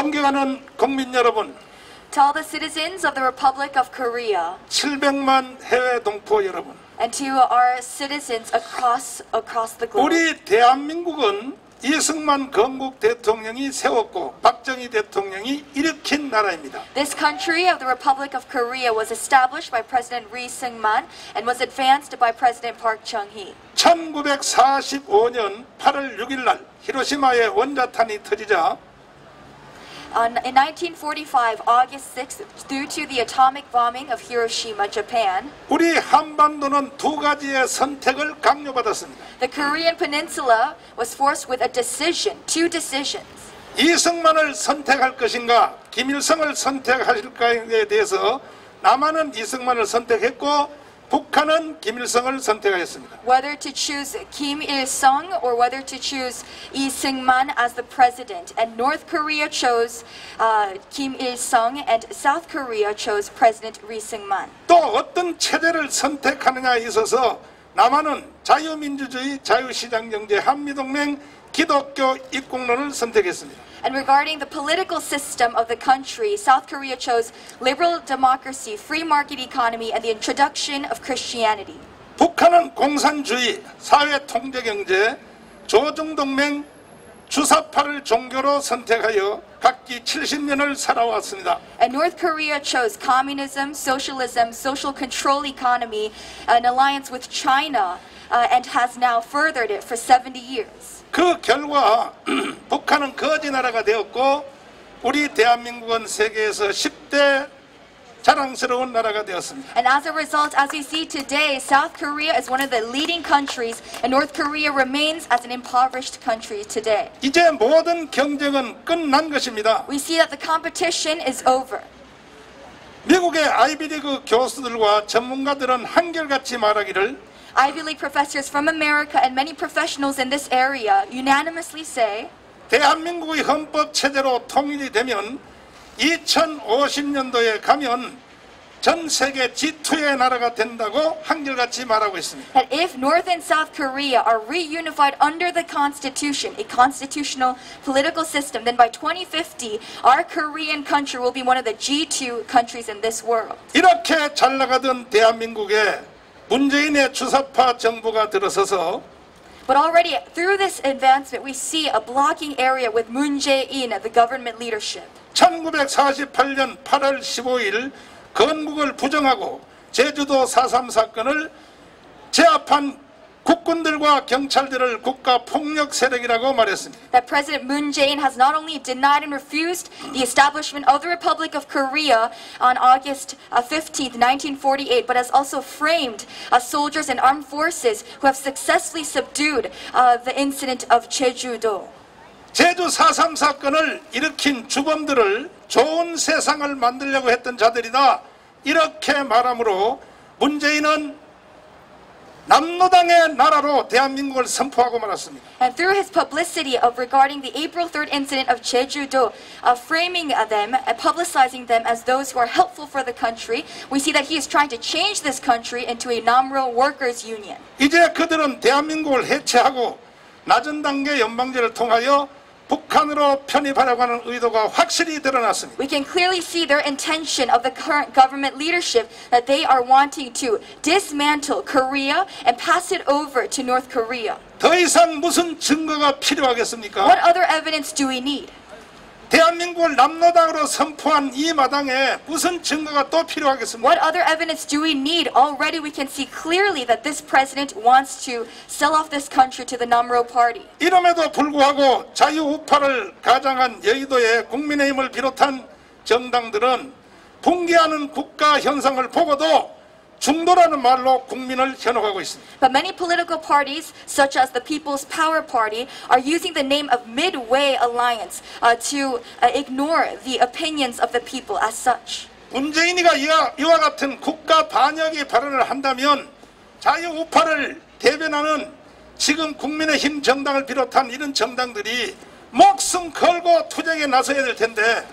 존경하는 국민 여러분, To all the citizens of the Republic of Korea 700만 해외 동포 여러분, and to our citizens across the globe. 우리 대한민국은 이승만 건국 대통령이 세웠고 박정희 대통령이 일으킨 나라입니다. This country of the Republic of Korea was established by President Ri Seung-man and was advanced by President Park Chung-hee. 1945년 8월 6일 날 히로시마의 원자탄이 터지자 In 1945, August 6th, due to the atomic bombing of Hiroshima, Japan, 우리 한반도는 두 가지의 선택을 강요받았습니다. the Korean peninsula was forced with a decision, two decisions. 이승만을 선택할 것인가, 김일성을 선택하실까에 대해서 남한은 이승만을 선택했고 북한은 김일성을 선택하였습니다. Whether to choose Kim Il-sung or whether to choose Lee Seung-man as the president. And North Korea chose Kim Il-sung and South Korea chose President Ri Seung-man. 또 어떤 체제를 선택하느냐에 있어서 남한은 자유민주주의, 자유시장경제, 한미동맹, 기독교 입국론을 선택했습니다. And regarding the political system of the country, South Korea chose liberal democracy, free market economy, and the introduction of Christianity. 북한은 공산주의, 사회통제경제, 조중동맹, 주사파를 종교로 선택하여 각기 70년을 살아왔습니다. And North Korea chose communism, socialism, social control economy, an alliance with China, and has now furthered it for 70 years. 그 결과 북한은 거지 나라가 되었고 우리 대한민국은 세계에서 10대 자랑스러운 나라가 되었습니다. And as a result, as we see today, South Korea is one of the leading countries, and North Korea remains as an impoverished country today. 이제 모든 경쟁은 끝난 것입니다. We see that the competition is over. 미국의 아이비리그 교수들과 전문가들은 한결같이 말하기를 Ivy League professors from America and many professionals in this area unanimously say 대한민국의 헌법 체제로 통일이 되면 2050년도에 가면 전 세계 G2의 나라가 된다고 한결같이 말하고 있습니다. that if North and South Korea are reunified under the Constitution, a constitutional political system, then by 2050, our Korean country will be one of the G2 countries in this world. 이렇게 잘 나가던 대한민국에 문재인의 주사파 정부가 들어서서 But already through this advancement, we see a blocking area with Moon Jae-in, the government leadership. 1948년 8월 15일 건국을 부정하고 제주도 4.3 사건을 제압한 국군들과 경찰들을 국가 폭력 세력이라고 말했습니다. That President Moon Jae-in has not only denied and refused the establishment of the Republic of Korea on August 15th, 1948, but has also framed soldiers and armed forces who have successfully subdued the incident of Jeju-do. 제주 4.3 사건을 일으킨 주범들을 좋은 세상을 만들려고 했던 자들이다. 이렇게 말하므로 문재인은 남노당의 나라로 대한민국을 선포하고 말았습니다. And through his publicity of regarding the April 3rd incident of Jeju-do, framing them and publicizing them as those who are helpful for the country, we see that he is trying to change this country into a Namro workers' union. 이제 그들은 대한민국을 해체하고 낮은 단계 연방제를 통하여 북한으로 편입하려고 하는 의도가 확실히 드러났습니다. We can clearly see their intention of the current government leadership that they are wanting to dismantle Korea and pass it over to North Korea. 더 이상 무슨 증거가 필요하겠습니까? What other evidence do we need? 대한민국을 남노당으로 선포한 이 마당에 무슨 증거가 또 필요하겠습니까? What other evidence do we need? Already we can see clearly that this president wants to sell off this country to the Namro party. 이름에도 불구하고 자유우파를 가장한 여의도의 국민의힘을 비롯한 정당들은 붕괴하는 국가 현상을 보고도 중도라는 말로 국민을 현혹하고 있습니다. But many political parties, such as the People's Power Party, are using the name of Midway Alliance to ignore the opinions of the people as such. 문재인이가 이와 같은 국가 반역의 발언을 한다면 자유우파를 대변하는 지금 국민의힘 정당을 비롯한 이런 정당들이 목숨 걸고 투쟁에 나서야 될 텐데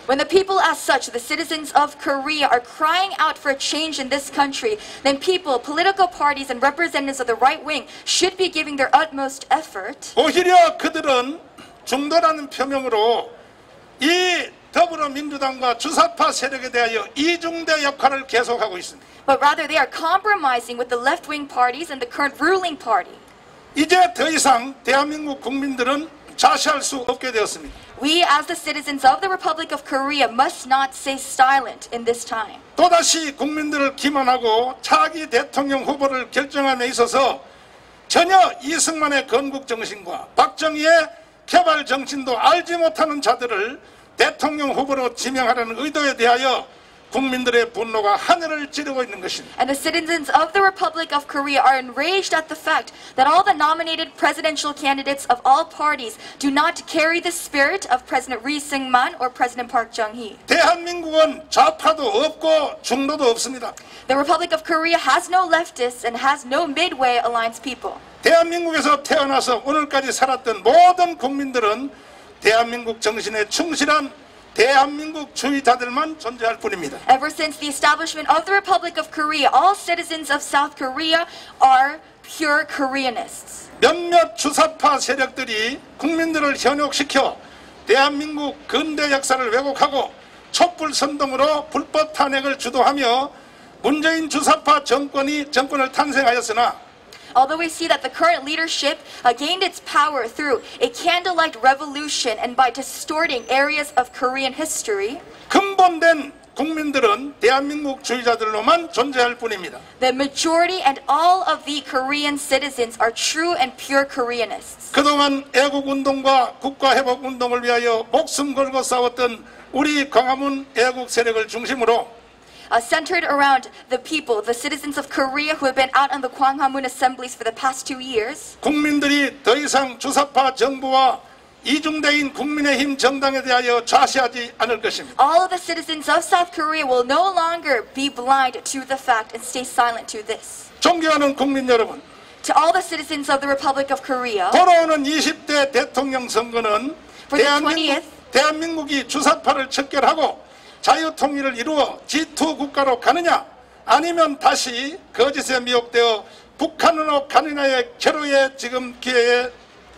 When the people as such, the citizens of Korea, are crying out for a change in this country, then people, political parties, and representatives of the right wing should be giving their utmost effort. 오히려 그들은 중도라는 표명으로 이 더불어민주당과 주사파 세력에 대하여 이중대 역할을 계속하고 있습니다. But rather, they are compromising with the left-wing parties and the current ruling party. 이제 더 이상 대한민국 국민들은 자시할 수 없게 되었습니다. We, as the citizens of the Republic of Korea, must not stay silent in this time. 또다시 국민들을 기만하고 차기 대통령 후보를 결정함에 있어서 전혀 이승만의 건국 정신과 박정희의 개발 정신도 알지 못하는 자들을 대통령 후보로 지명하려는 의도에 대하여 국민들의 분노가 하늘을 찌르고 있는 것입니다. And the citizens of the Republic of Korea are enraged at the fact that all the nominated presidential candidates of all parties do not carry the spirit of President Lee Seung-man or President Park Chung-hee. 대한민국은 좌파도 없고 중도도 없습니다. The Republic of Korea has no leftists and has no midway alliance people. 대한민국에서 태어나서 오늘까지 살았던 모든 국민들은 대한민국 정신에 충실한 대한민국 주의자들만 존재할 뿐입니다. Ever since the establishment of the Republic of Korea, all citizens of South Korea are pure Koreanists. 몇몇 주사파 세력들이 국민들을 현혹시켜 대한민국 근대 역사를 왜곡하고 촛불 선동으로 불법 탄핵을 주도하며 문재인 주사파 정권을 탄생하였으나 Although we see that the current leadership gained its power through a candlelight revolution and by distorting areas of Korean history, 근본된 국민들은 대한민국 주의자들로만 존재할 뿐입니다. the majority and all of the Korean citizens are true and pure Koreanists. 그동안 애국운동과 국가회복운동을 위하여 목숨 걸고 싸웠던 우리 광화문 애국 세력을 중심으로 Centered around the people, the citizens of Korea who have been out on the Gwanghwamun assemblies for the past 2 years. 국민들이 더 이상 주사파 정부와 이중대인 국민의힘 정당에 대하여 좌시하지 않을 것입니다. All of the citizens of South Korea will no longer be blind to the fact and stay silent to this. 존경하는 국민 여러분, To all the citizens of the Republic of Korea, 돌아오는 20대 대통령 선거는 For the 20th. 대한민국이 주사파를 척결하고 자유통일을 이루어 G2 국가로 가느냐 아니면 다시 거짓에 미혹되어 북한으로 가느냐의 결호의 지금 기회에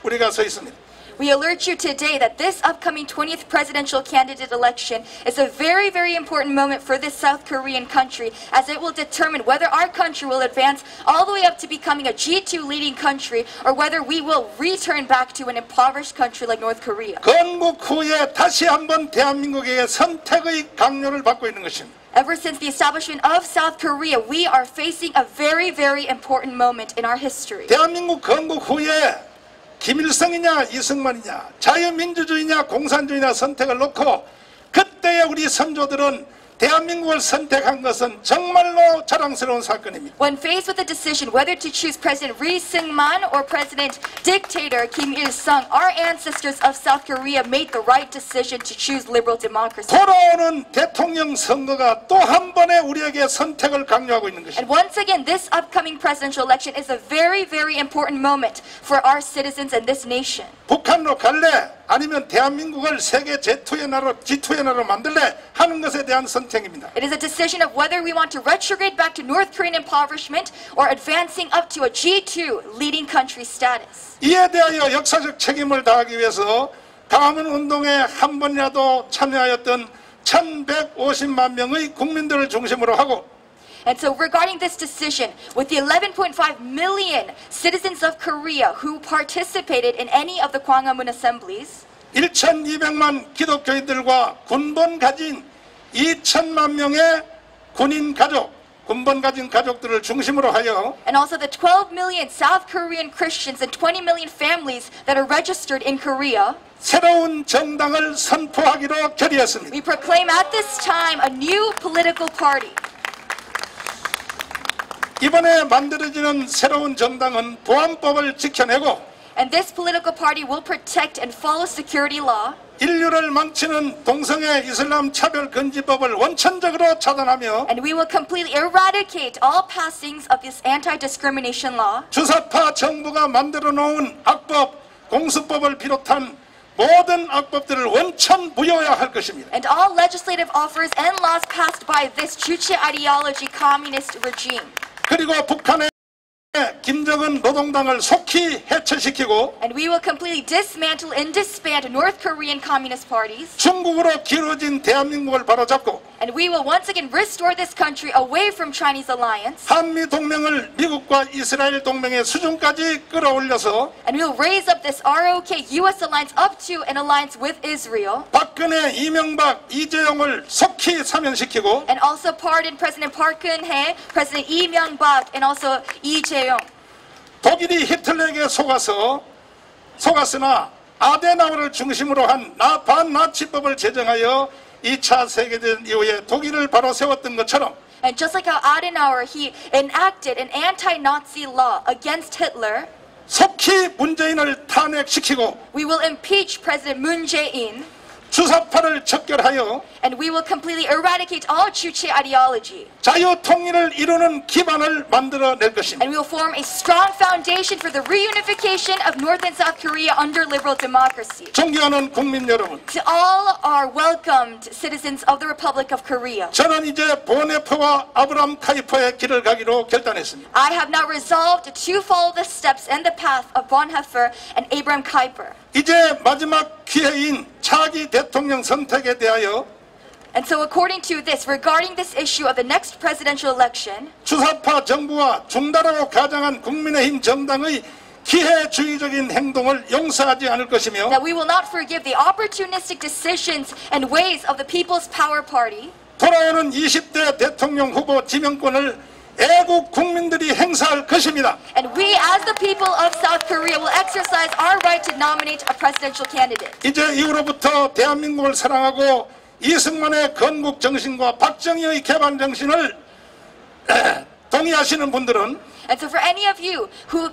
우리가 서 있습니다. we alert you today that this upcoming 20th presidential candidate election is a very, very important moment for this South Korean country, as it will determine whether our country will advance all the way up to becoming a G2 leading country or whether we will return back to an impoverished country like North Korea. 건국 후에 다시 한번 대한민국에게 선택의 강요를 받고 있는 것입니다. Ever since the establishment of South Korea, we are facing a very, very important moment in our history. 대한민국 건국 후에 김일성이냐 이승만이냐 자유민주주의냐 공산주의냐 선택을 놓고 그때의 우리 선조들은 대한민국을 선택한 것은 정말로 자랑스러운 사건입니다. When faced with the decision whether to choose President Lee Seung-man or President Dictator Kim Il-sung, our ancestors of South Korea made the right decision to choose liberal democracy. 돌아오는 대통령 선거가 또 한 번에 우리에게 선택을 강요하고 있는 And 것입니다. once again, this upcoming presidential election is a very, very important moment for our citizens and this nation. 북한으로 갈래? 아니면 대한민국을 세계 G2의 나라로 만들래? 하는 것에 대한 선택입니다. It is a decision of whether we want to retrograde back to North Korean impoverishment or advancing up to a G2 leading country status. 이에 대하여 역사적 책임을 다하기 위해서 광화문 운동에 한 번이라도 참여하였던 1150만 명의 국민들을 중심으로 하고 And so regarding this decision, with the 11.5 million citizens of Korea who participated in any of the Gwanghwamun assemblies, 1200만 기독교인들과 군번 가진 2000만 명의 군인 가족, 군번 가진 가족들을 중심으로 하여 and also the 12 million South Korean Christians and 20 million families that are registered in Korea, 새로운 정당을 선포하기로 결의했습니다. we proclaim at this time a new political party. 이번에 만들어지는 새로운 정당은 보안법을 지켜내고 And this political party will protect and follow security law. 인류를 망치는 동성애 이슬람 차별 금지법을 원천적으로 차단하며 And we will completely eradicate all passings of this anti-discrimination law. 주사파 정부가 만들어 놓은 악법, 공수법을 비롯한 모든 악법들을 원천 무효해야 할 것입니다. And all legislative offers and laws passed by this Juche ideology communist regime. 그리고 북한의 김정은 노동당을 속히 해체시키고 And we will completely dismantle and disband North Korean communist parties. 중국으로 길어진 대한민국을 바로잡고 And we will once again restore this country away from Chinese alliance. 한미 동맹을 미국과 이스라엘 동맹의 수준까지 끌어올려서 And we will raise up this ROK US alliance up to an alliance with Israel. 박근혜, 이명박, 이재용을 속히 사면시키고 And also pardon President Park Geun-hye, President Lee Myung-bak, and also Lee Jae-yong. 독일이 히틀러에게 속았으나 아데나우를 중심으로 한 반나치법을 제정하여 2차 세계대전 이후에 독일을 바로 세웠던 것처럼 And just like how Adenauer, he enacted an anti-Nazi law against Hitler, 속히 문재인을 탄핵시키고 we will impeach President Moon Jae-in, 주사파를 척결하여 and we will completely eradicate all Juche ideology. 자유통일을 이루는 기반을 만들어낼 것입니다. And we will form a strong foundation for the reunification of North and South Korea under liberal democracy. 존경하는 국민 여러분, To all our welcomed citizens of the Republic of Korea, 저는 이제 보네프와 아브람 카이퍼의 길을 가기로 결단했습니다. I have now resolved to follow the steps and the path of Bonhoeffer and Abraham Kuyper. 이제 마지막 기회인 차기 대통령 선택에 대하여 And so according to this, regarding this issue of the next presidential election, 주사파 정부와 중다라고 가장한 국민의힘 정당의 기회주의적인 행동을 용서하지 않을 것이며 that we will not forgive the opportunistic decisions and ways of the People's Power Party, 돌아오는 20대 대통령 후보 지명권을 애국 국민들이 행사할 것입니다. and we as the people of South Korea will exercise our right to nominate a presidential candidate. 이제 이후로부터 대한민국을 사랑하고 이승만의 건국 정신과 박정희의 개방 정신을 동의하시는 분들은 And so for any of you who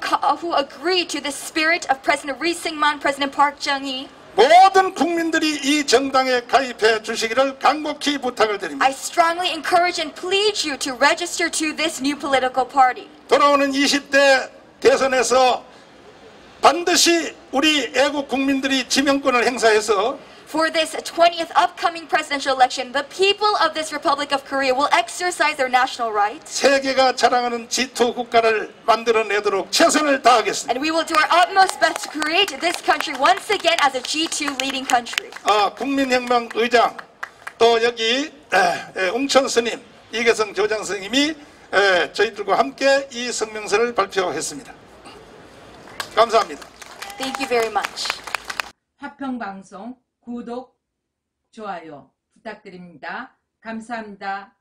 agree to the spirit of President Lee Syngman, President Park Chung-hee, 모든 국민들이 이 정당에 가입해 주시기를 간곡히 부탁을 드립니다. I strongly encourage and plead you to register to this new political party. 돌아오는 20대 대선에서 반드시 우리 애국 국민들이 지명권을 행사해서 For this 20th upcoming presidential election, the people of this Republic of Korea will exercise their national rights. 세계가 자랑하는 G2 국가를 만들어내도록 최선을 다하겠습니다. And we will do our utmost best to create this country once again as a G2 leading country. 국민혁명 의장 또 여기 웅천 스님, 이계성 조장 스님이 저희들과 함께 이 성명서를 발표했습니다. 감사합니다. Thank you very much. 화평방송 구독, 좋아요 부탁드립니다. 감사합니다.